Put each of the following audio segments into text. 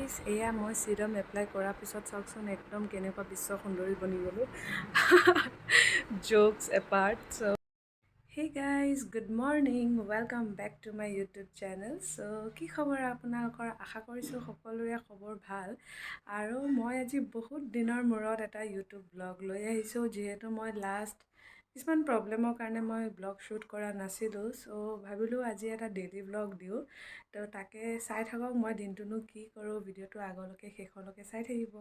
Guys এয়া মই serum apply কৰাৰ পিছত চাওকচোন একদম কেনেকুৱা বিশ্ব সুন্দৰী বনি গ'লোঁ জোকছ apart so' hey guys good morning welcome back to my YouTube channel so' কি খবৰ আপোনালোকৰ আশা কৰিছোঁ সকলোৰে খবৰ ভাল আৰু মই আজি বহুত দিনৰ মূৰত এটা ইউটিউব ব্লগ লৈ আহিছোঁ যিহেতু মই লাষ্ট কিছুমান প্ৰব্লেমৰ কাৰণে মই ব্লগ শ্বুট কৰা নাছিলোঁ চ' ভাবিলোঁ আজি এটা ডেইলি ব্লগ দিওঁ তো তাকে চাই থাকক মই দিনটোনো কি কৰোঁ ভিডিঅ'টো আগলৈকে শেষলৈকে চাই থাকিব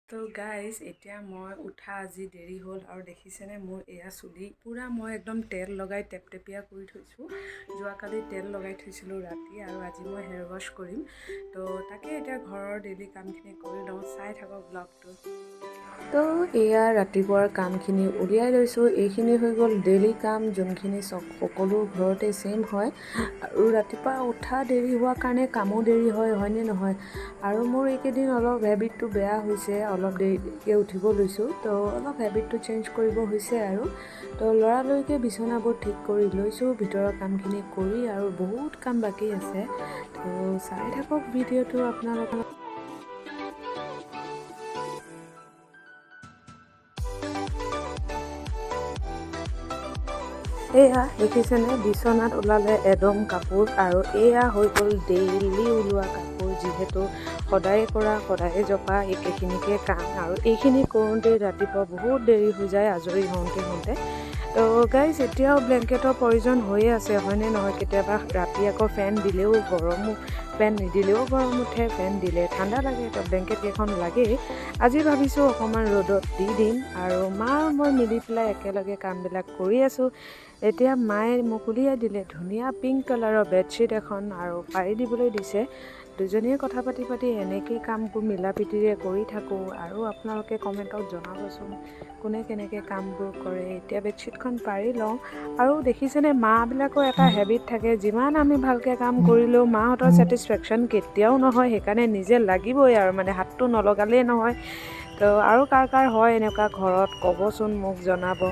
তো গাইজ এতিয়া মই উঠা আজি দেৰি হ'ল আৰু দেখিছেনে মোৰ এয়া চুলি পূৰা মই একদম তেল লগাই টেপটেপীয়া কৰি থৈছোঁ যোৱাকালি তেল লগাই থৈছিলোঁ ৰাতি আৰু আজি মই হেয়াৰ ৱাছ কৰিম তো তাকে এতিয়া ঘৰৰ ডেইলি কামখিনি কৰি লওঁ চাই থাকক ব্লগটো তো এয়া ৰাতিপুৱাৰ কামখিনি উলিয়াই লৈছোঁ এইখিনি হৈ গ'ল ডেইলি কাম যোনখিনি সকলো ঘৰতে ছেইম হয় আৰু ৰাতিপুৱা উঠা দেৰি হোৱাৰ কাৰণে কামো দেৰি হয় হয়নে নহয় আৰু মোৰ এইকেইদিন অলপ হেবিটটো বেয়া হৈছে অলপ দেৰিকৈ উঠিব লৈছোঁ তো অলপ হেবিটটো চেঞ্জ কৰিব হৈছে আৰু তো লৰালৰিকৈ বিচনাবোৰ ঠিক কৰি লৈছোঁ ভিতৰৰ কামখিনি কৰি আৰু বহুত কাম বাকী আছে তো চাই থাকক ভিডিঅ'টো আপোনালোকৰ এয়া দেখিছেনে বিচনাত ওলালে এদম কাপোৰ আৰু এয়া হৈ গ'ল ডেইলি ওলোৱা কাপোৰ যিহেতু সদায় কৰা সদায়ে জপা একেখিনিকে কাম আৰু এইখিনি কৰোঁতে ৰাতিপুৱা বহুত দেৰি হৈ যায় আজৰি হওঁতে তো গাইজ এতিয়াও ব্লেংকেটৰ প্ৰয়োজন হৈয়ে আছে হয়নে নহয় কেতিয়াবা ৰাতি আকৌ ফেন দিলেও গৰমো ফেন নিদিলেও গৰম উঠে ফেন দিলে ঠাণ্ডা লাগে তো ব্লেংকেট কেইখন লাগেই আজি ভাবিছোঁ অকণমান ৰ'দত দি দিম আৰু মা মই মিলি পেলাই একেলগে কামবিলাক কৰি আছোঁ এতিয়া মায়ে মোক উলিয়াই দিলে ধুনীয়া পিংক কালাৰৰ বেডশ্বীট এখন আৰু পাৰি দিবলৈ দিছে দুজনীয়ে কথা পাতি এনেকেই কামবোৰ মিলা প্ৰীতিৰে কৰি থাকোঁ আৰু আপোনালোকে কমেণ্টত জনাবচোন কোনে কেনেকৈ কামবোৰ কৰে এতিয়া বেডশ্বীটখন পাৰি লওঁ আৰু দেখিছেনে মাবিলাকৰ এটা হেবিট থাকে যিমান আমি ভালকৈ কাম কৰিলেও মাহঁতৰ ছেটিছফেকশ্যন কেতিয়াও নহয় সেইকাৰণে নিজে লাগিবই আৰু মানে হাতটো নলগালেই নহয় তো আৰু কাৰ হয় এনেকুৱা ঘৰত ক'বচোন মোক জনাব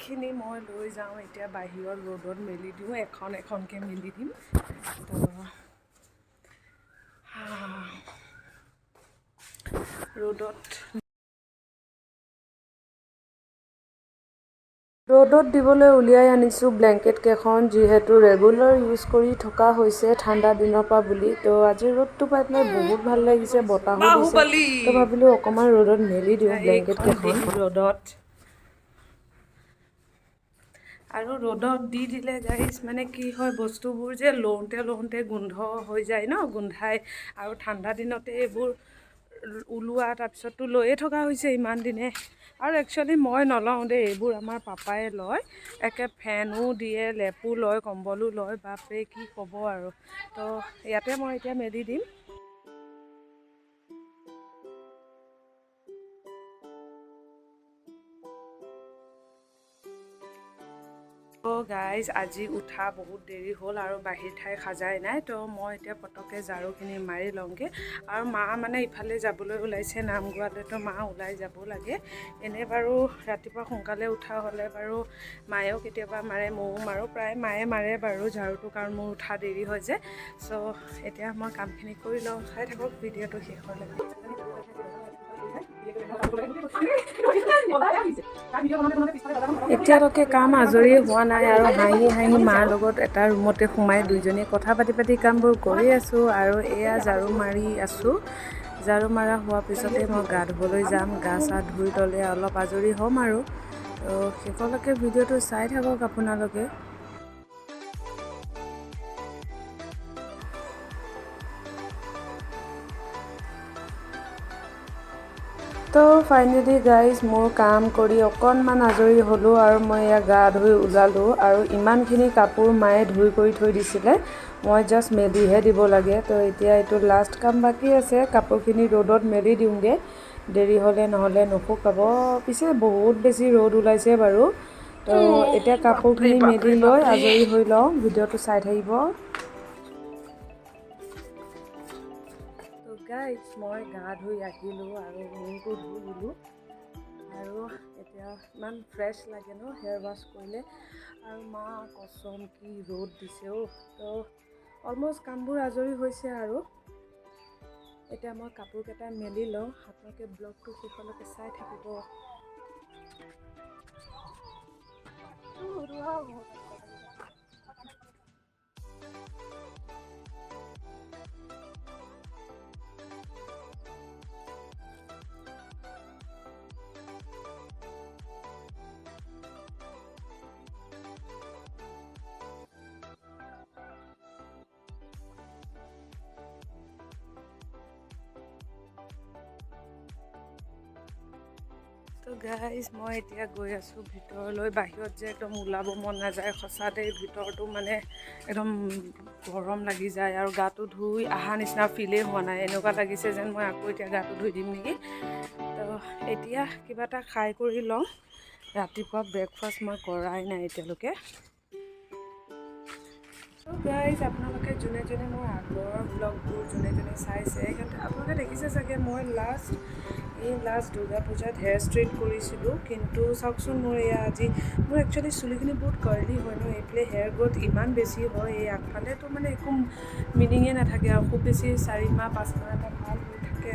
এইখিনি মই লৈ যাওঁ এতিয়া বাহিৰত ৰ'দত মেলি দিওঁ এখনকৈ মেলি দিম তো ৰ'দত দিবলৈ উলিয়াই আনিছোঁ ব্লেংকেট কেইখন যিহেতু ৰেগুলাৰ ইউজ কৰি থকা হৈছে ঠাণ্ডা দিনৰ পৰা বুলি তো আজি ৰ'দটো পাই পেলাই বহুত ভাল লাগিছে বতাহো দিছে তো ভাবিলোঁ অকণমান ৰ'দত মেলি দিওঁ ব্লেংকেট কেইখন ৰ'দত আৰু ৰ'দত দি দিলে গাইজ মানে কি হয় বস্তুবোৰ যে লওঁতে গোন্ধ হৈ যায় ন গোন্ধাই আৰু ঠাণ্ডা দিনতে এইবোৰ ওলোৱা তাৰপিছততো লৈয়ে থকা হৈছে ইমান দিনে আৰু একচুৱেলি মই নলওঁ দেই এইবোৰ আমাৰ পাপাই লয় একে ফেনো দিয়ে লেপো লয় কম্বলো লয় বাপৰে কি ক'ব আৰু তো ইয়াতে মই এতিয়া মেলি দিম গাইজ আজি উঠা বহুত দেৰি হ'ল আৰু বাহিৰ ঠাই সাজাই নাই তো মই এতিয়া পটককৈ ঝাৰুখিনি মাৰি লওঁগৈ আৰু মা মানে ইফালে যাবলৈ ওলাইছে নাম গোৱালৈ তো মা ওলাই যাব লাগে এনে বাৰু ৰাতিপুৱা সোনকালে উঠা হ'লে বাৰু মায়েও কেতিয়াবা মাৰে ময়ো মাৰোঁ প্ৰায় মায়ে মাৰে বাৰু ঝাৰুটো কাৰণ মোৰ উঠা দেৰি হয় যে চ' এতিয়া মই কামখিনি কৰি লওঁ চাই থাকক ভিডিঅ'টো শেষলৈকে এতিয়ালৈকে কাম আজৰি হোৱা নাই আৰু হাঁহি মাৰ লগত এটা ৰুমতে সোমাই দুইজনীয়ে কথা পাতি কামবোৰ কৰি আছোঁ আৰু এয়া ঝাৰু মাৰি আছোঁ ঝাৰু মাৰা হোৱাৰ পিছতে মই গা ধুবলৈ যাম গা চা ধুই ল'লে অলপ আজৰি হ'ম আৰু তো শেষলৈকে ভিডিঅ'টো চাই থাকক আপোনালোকে তো ফাইনেলি গাইজ মোৰ কাম কৰি অকণমান আজৰি হ'লোঁ আৰু মই এয়া গা ধুই ওলালোঁ আৰু ইমানখিনি কাপোৰ মায়ে ধুই কৰি থৈ দিছিলে মই জাষ্ট মেলিহে দিব লাগে তো এতিয়া এইটো লাষ্ট কাম বাকী আছে কাপোৰখিনি ৰ'দত মেলি দিওঁগৈ দেৰি হ'লে নহ'লে নুশুকাব। পিছে বহুত বেছি ৰ'দ ওলাইছে বাৰু। তো এতিয়া কাপোৰখিনি মেলি লৈ আজৰি হৈ লওঁ, ভিডিঅ'টো চাই থাকিব। তো গাইজ মই গা ধুই আহিলোঁ আৰু মূৰটো ধুই দিলোঁ। আৰু এতিয়া ইমান ফ্ৰেছ লাগে ন হেয়াৰ ৱাছ কৰিলে। আৰু মা কচম কি ৰ'দ দিছে অ'। তো অলম'ষ্ট কামবোৰ আজৰি হৈছে আৰু। এতিয়া মই কাপোৰকেইটা মেলি লওঁ, আপোনালোকে ব্লগটো শেষলৈকে চাই থাকিব। তো গাইজ মই এতিয়া গৈ আছোঁ ভিতৰলৈ। বাহিৰত যে একদম ওলাব মন নাযায়, সঁচাতে ভিতৰটো মানে একদম গৰম লাগি যায় আৰু গাটো ধুই অহা নিচিনা ফিলেই হোৱা নাই। এনেকুৱা লাগিছে যেন মই আকৌ এতিয়া গাটো ধুই দিম নেকি। তো এতিয়া কিবা এটা খাই কৰি লওঁ। ৰাতিপুৱা ব্ৰেকফাষ্ট মই কৰাই নাই এতিয়ালৈকে। তো গাইজ আপোনালোকে যোনে যোনে মোৰ আগৰ ব্লগবোৰ যোনে চাইছে, সিহঁতে আপোনালোকে দেখিছে চাগে মই লাষ্ট দুৰ্গা পূজাত হেয়াৰ ষ্ট্ৰেইট কৰিছিলোঁ। কিন্তু চাওকচোন মোৰ এয়া আজি মোৰ একচুৱেলি চুলিখিনি বহুত কাৰ্লি হয় ন, এইফালে হেয়াৰ গ্ৰ'থ ইমান বেছি হয়। এই আগফালে তো মানে একো মিনিঙে নাথাকে আৰু খুব বেছি 4 মাহ 5 মাহ এটা ভাল হৈ থাকে।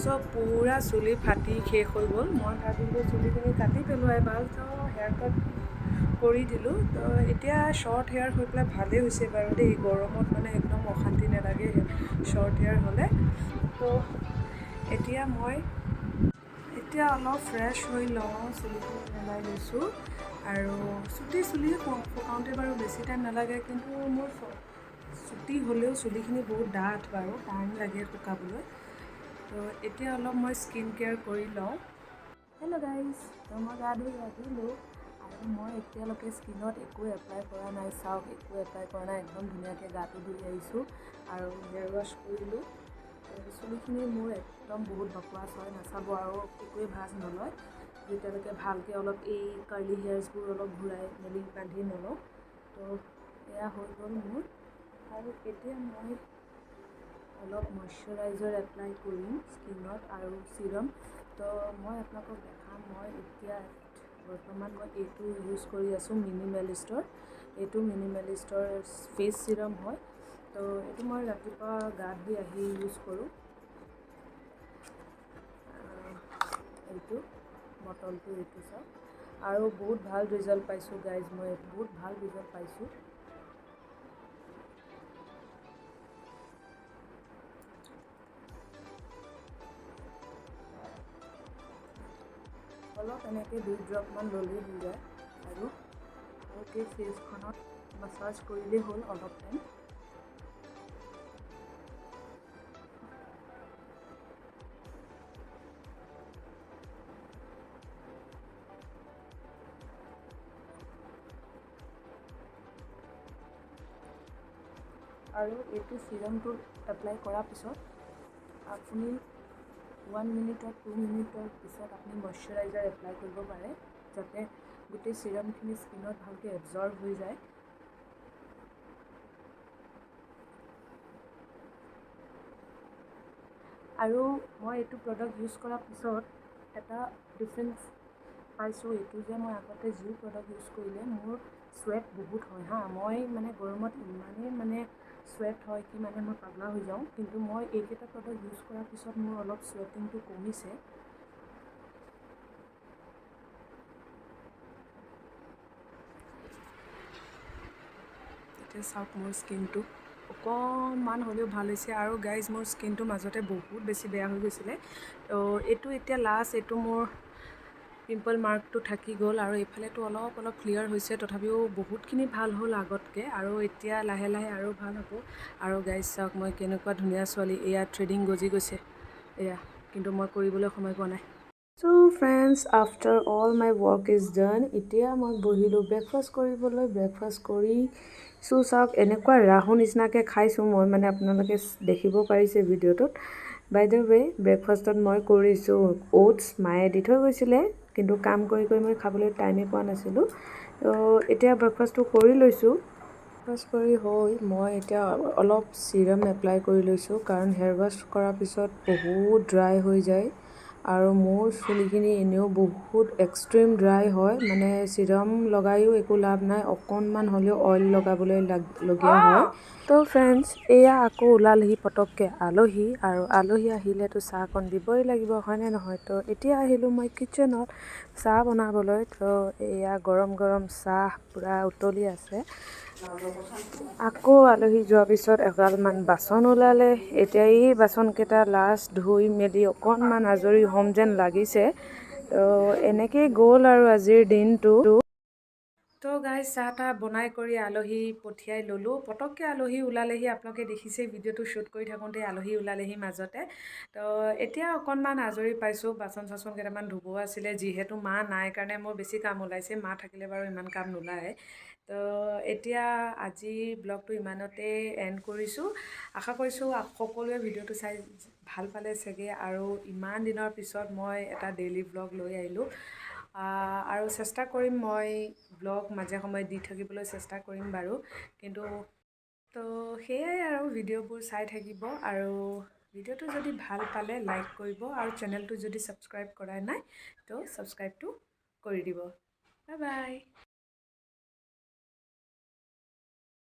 চব পূৰা চুলি ফাটি শেষ হৈ গ'ল। মই ভাবিলোঁ চুলিখিনি কাটি পেলোৱাই ভাল, তো হেয়াৰ কাট কৰি দিলোঁ। তো এতিয়া শ্বৰ্ট হেয়াৰ হৈ পেলাই ভালেই হৈছে বাৰু দেই। গৰমত মানে একদম অশান্তি নালাগে শ্বৰ্ট হেয়াৰ হ'লে। তো এতিয়া অলপ ফ্ৰেছ হৈ লওঁ, চুলিখিনি মেলাই লৈছোঁ। আৰু চুলি শুকাওঁতে বাৰু বেছি টাইম নালাগে, কিন্তু মোৰ চুটি হ'লেও চুলিখিনি বহুত ডাঠ বাৰু, টাইম লাগে শুকাবলৈ। তো এতিয়া অলপ মই স্কিন কেয়াৰ কৰি লওঁ। হেল্ল' গাইজ, তো মই গা ধুই আহিলোঁ আৰু মই এতিয়ালৈকে স্কিনত একো এপ্লাই কৰা নাই। চাওক একো এপ্লাই কৰা নাই, একদম ধুনীয়াকৈ গাটো ধুই আহিছোঁ আৰু হেয়াৰ ৱাছ কৰিলোঁ। চুলিখিনি মোৰ একদম বহুত বকৱাছ হয়, নাচাব আৰু একোৱে ভাজ নলয় যেতিয়ালৈকে ভালকৈ অলপ এই কাৰ্লি হেয়াৰ্ছবোৰ অলপ ঘূৰাই মেলি বান্ধি নলওঁ। তো এয়া হৈ গ'ল মোৰ। আৰু এতিয়া মই অলপ মইশ্চাৰাইজাৰ এপ্লাই কৰিম স্কিনত আৰু চিৰাম। তো মই আপোনালোকক দেখাম। মই এতিয়া বৰ্তমান মই এইটো ইউজ কৰি আছোঁ মিনিমেলিষ্টৰ। এইটো মিনিমেলিষ্টৰ ফেচ চিৰাম হয়। তো এইটো মই ৰাতিপুৱা গা ধুই আহি ইউজ কৰোঁ। এইটো বটলটো এইটো চাওক, আৰু বহুত ভাল ৰিজাল্ট পাইছোঁ গাইজ, মই বহুত ভাল ৰিজাল্ট পাইছোঁ। অলপ এনেকৈ 2 ড্ৰপমান ল'লেই হৈ যায় আৰু ভালকৈ ফেচখনত মাছাজ কৰিলেই হ'ল অলপ টাইম। আৰু এইটো চিৰামটো এপ্লাই কৰাৰ পিছত আপুনি 1 মিনিটৰ 2 মিনিটৰ পিছত আপুনি মইশ্চাৰাইজাৰ এপ্লাই কৰিব পাৰে, যাতে গোটেই চিৰামখিনি স্কিনত ভালকৈ এবজৰ্ব হৈ যায়। আৰু মই এইটো প্ৰডাক্ট ইউজ কৰাৰ পিছত এটা ডিফাৰেঞ্চ পাইছোঁ, এইটো যে মই আগতে যি প্ৰডাক্ট ইউজ কৰিলে মোৰ চুৱেট বহুত হয় হা, মই মানে গৰমত ইমানেই মানে চুৱেট হয় কি মানে মই পাগলা হৈ যাওঁ। কিন্তু মই এইকেইটা প্ৰডাক্ট ইউজ কৰাৰ পিছত মোৰ অলপ চুৱেটিংটো কমিছে। এতিয়া চাওক মোৰ স্কিনটো অকণমান হ'লেও ভাল হৈছে। আৰু গাইজ মোৰ স্কিনটো মাজতে বহুত বেছি বেয়া হৈ গৈছিলে। তো এইটো এতিয়া লাষ্ট, এইটো মোৰ পিম্পল মাৰ্কটো থাকি গ'ল আৰু এইফালেতো অলপ ক্লিয়াৰ হৈছে, তথাপিও বহুতখিনি ভাল হ'ল আগতকৈ। আৰু এতিয়া লাহে লাহে আৰু ভাল হ'ব। আৰু গাইজ চাওক মই কেনেকুৱা ধুনীয়া ছোৱালী, এয়া থ্ৰেডিং গজি গৈছে এয়া, কিন্তু মই কৰিবলৈ সময় পোৱা নাই। So' friends, after all my work is done. এতিয়া মই বহিলোঁ ব্ৰেকফাষ্ট কৰিবলৈ। ব্ৰেকফাষ্ট কৰি চাওক এনেকুৱা ৰাহু নিচিনাকৈ খাইছোঁ মই, মানে আপোনালোকে দেখিব পাৰিছে ভিডিঅ'টোত। বাই দ্য ৱে ব্ৰেকফাষ্টত মই কৰিছোঁ অ'টছ, মায়ে দি থৈ গৈছিলে, কিন্তু কাম কৰি কৰি মই খাবলৈ টাইমেই পোৱা নাছিলোঁ। তো এতিয়া ব্ৰেকফাষ্টটো কৰি লৈছোঁ। ব্ৰেকফাষ্ট কৰি হৈ মই এতিয়া অলপ চিৰাম এপ্লাই কৰি লৈছোঁ, কাৰণ হেয়াৰ ৱাছ কৰাৰ পিছত বহুত ড্ৰাই হৈ যায় আৰু মোৰ চুলিখিনি এনেও বহুত এক্সট্ৰিম ড্ৰাই হয়, মানে চিৰাম লগায়ো একো লাভ নাই, অকণমান হ'লেও অইল লগাবলৈ লগীয়া হয়। তো ফ্ৰেণ্ডছ, এয়া আকৌ ওলালহি পটককৈ আলহী, আৰু আলহী আহিলেতো চাহকণ দিবই লাগিব, হয়নে নহয়? তো এতিয়া আহিলোঁ মই কিটচেনত চাহ বনাবলৈ। তো এয়া গৰম গৰম চাহ পূৰা উতলি আছে। আকৌ আলহী যোৱাৰ পিছত এগালমান বাচন ওলালে। এতিয়া এই বাচনকেইটা লাষ্ট ধুই মেলি অকণমান আজৰি হ'ম যেন লাগিছে। তো এনেকেই গ'ল আৰু আজিৰ দিনটো। তো গাইজ, চাহ তাহ বনাই কৰি আলহী পঠিয়াই ল'লোঁ। পটককৈ আলহী ওলালেহি, আপোনালোকে দেখিছেই ভিডিঅ'টো শ্বুট কৰি থাকোঁতে আলহী ওলালেহি মাজতে। তো এতিয়া অকণমান আজৰি পাইছোঁ, বাচন চাচন কেইটামান ধুব আছিলে, যিহেতু মা নাই কাৰণে মোৰ বেছি কাম ওলাইছে, মা থাকিলে বাৰু ইমান কাম নোলায়। তো এতিয়া আজি ব্লগটো ইমানতে এণ্ড কৰিছোঁ। আশা কৰিছোঁ সকলোৱে ভিডিঅ'টো চাই ভাল পালে চাগে, আৰু ইমান দিনৰ পিছত মই এটা ডেইলি ব্লগ লৈ আহিলোঁ। আৰু চেষ্টা কৰিম মই ব্লগ মাজে সময়ে দি থাকিবলৈ চেষ্টা কৰিম বাৰু, কিন্তু তো সেয়াই আৰু ভিডিঅ'বোৰ চাই থাকিব, আৰু ভিডিঅ'টো যদি ভাল পালে লাইক কৰিব, আৰু চেনেলটো যদি ছাবস্ক্ৰাইব কৰা নাই তো ছাবস্ক্ৰাইবটো কৰি দিব। Bye bye.